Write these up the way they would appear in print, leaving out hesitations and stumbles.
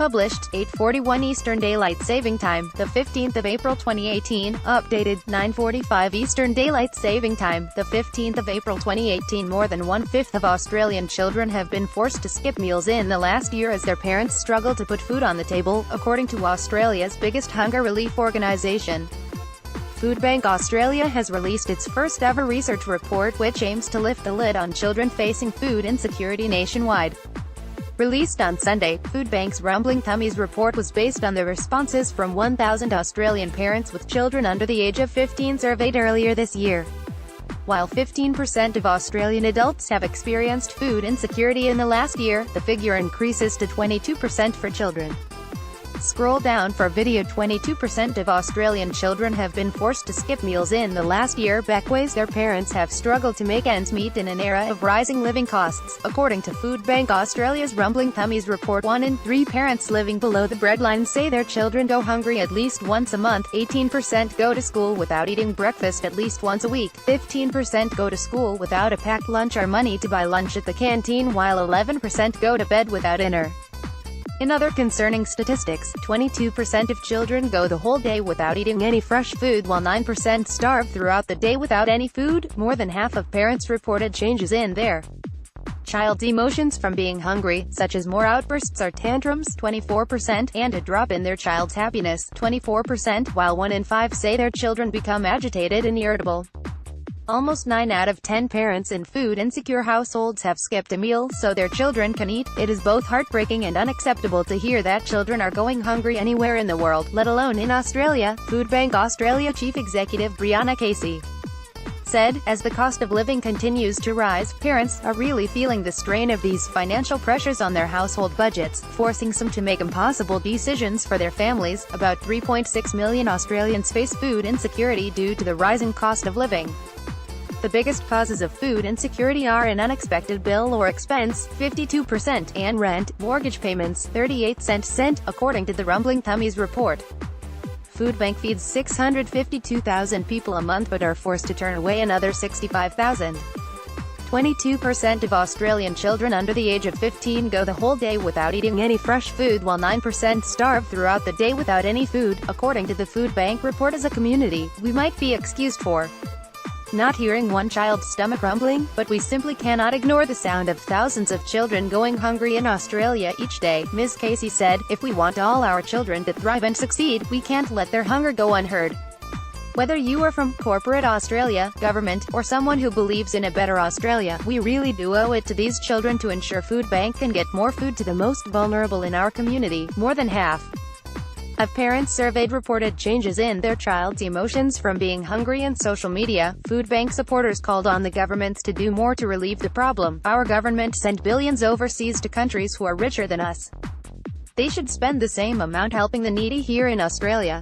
Published, 8:41 Eastern Daylight Saving Time, the 15th of April 2018. Updated, 9:45 Eastern Daylight Saving Time, the 15th of April 2018. More than one-fifth of Australian children have been forced to skip meals in the last year as their parents struggle to put food on the table, according to Australia's biggest hunger relief organisation. Foodbank Australia has released its first-ever research report which aims to lift the lid on children facing food insecurity nationwide. Released on Sunday, Foodbank's Rumbling Tummies report was based on the responses from 1,000 Australian parents with children under the age of 15 surveyed earlier this year. While 15% of Australian adults have experienced food insecurity in the last year, the figure increases to 22% for children. Scroll down for video. 22% of Australian children have been forced to skip meals in the last year, backways their parents have struggled to make ends meet in an era of rising living costs, according to Foodbank Australia's Rumbling Tummies report. 1 in 3 parents living below the breadline say their children go hungry at least once a month, 18% go to school without eating breakfast at least once a week, 15% go to school without a packed lunch or money to buy lunch at the canteen, while 11% go to bed without dinner. In other concerning statistics, 22% of children go the whole day without eating any fresh food while 9% starve throughout the day without any food. More than half of parents reported changes in their child's emotions from being hungry, such as more outbursts or tantrums, 24%, and a drop in their child's happiness, 24%, while 1 in 5 say their children become agitated and irritable. Almost 9 out of 10 parents in food-insecure households have skipped a meal so their children can eat. It is both heartbreaking and unacceptable to hear that children are going hungry anywhere in the world, let alone in Australia, Foodbank Australia Chief Executive Brianna Casey said. As the cost of living continues to rise, parents are really feeling the strain of these financial pressures on their household budgets, forcing some to make impossible decisions for their families. About 3.6 million Australians face food insecurity due to the rising cost of living. The biggest causes of food insecurity are an unexpected bill or expense, 52%, and rent, mortgage payments, 38%, according to the Rumbling Tummies report. Foodbank feeds 652,000 people a month but are forced to turn away another 65,000. 22% of Australian children under the age of 15 go the whole day without eating any fresh food while 9% starve throughout the day without any food, according to the Foodbank report. As a community, we might be excused for not hearing one child's stomach rumbling, but we simply cannot ignore the sound of thousands of children going hungry in Australia each day, Ms. Casey said. If we want all our children to thrive and succeed, we can't let their hunger go unheard. Whether you are from corporate Australia, government, or someone who believes in a better Australia, we really do owe it to these children to ensure Foodbank can get more food to the most vulnerable in our community. More than half of parents surveyed reported changes in their child's emotions from being hungry, and social media. Foodbank supporters called on the governments to do more to relieve the problem. Our government sent billions overseas to countries who are richer than us. They should spend the same amount helping the needy here in Australia.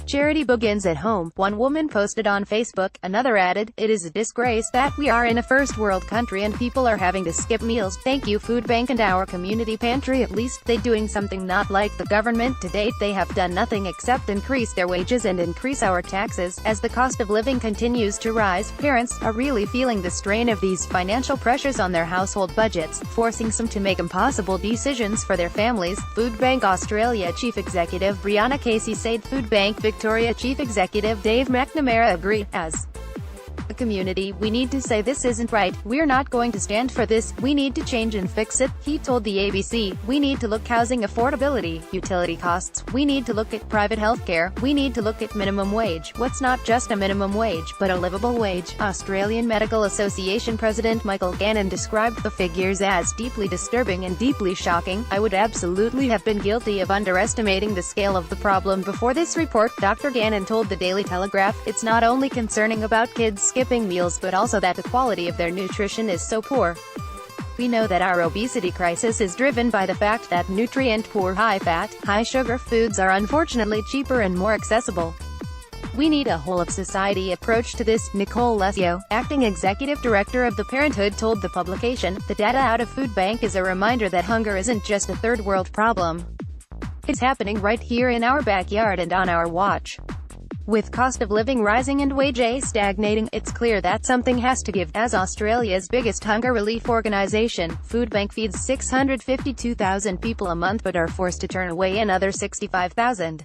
Charity begins at home, one woman posted on Facebook. Another added, "It is a disgrace that we are in a first world country and people are having to skip meals. Thank you Foodbank and our community pantry. At least they doing something, not like the government. To date they have done nothing except increase their wages and increase our taxes. As the cost of living continues to rise, parents are really feeling the strain of these financial pressures on their household budgets, forcing some to make impossible decisions for their families." Foodbank Australia Chief Executive Brianna Casey said. Foodbank Victoria Chief Executive Dave McNamara agreed. "As a community, we need to say this isn't right. We're not going to stand for this. We need to change and fix it," he told the ABC. "We need to look housing affordability, utility costs. We need to look at private healthcare. We need to look at minimum wage. What's not just a minimum wage, but a livable wage." Australian Medical Association President Michael Gannon described the figures as deeply disturbing and deeply shocking. "I would absolutely have been guilty of underestimating the scale of the problem before this report," Dr. Gannon told the Daily Telegraph. "It's not only concerning about kids skipping meals but also that the quality of their nutrition is so poor. We know that our obesity crisis is driven by the fact that nutrient-poor, high-fat, high-sugar foods are unfortunately cheaper and more accessible. We need a whole-of-society approach to this," Nicole Lesio, acting executive director of the Parenthood, told the publication. The data out of Foodbank is a reminder that hunger isn't just a third-world problem. It's happening right here in our backyard and on our watch. With cost of living rising and wages stagnating, it's clear that something has to give. As Australia's biggest hunger relief organisation, Foodbank feeds 652,000 people a month but are forced to turn away another 65,000.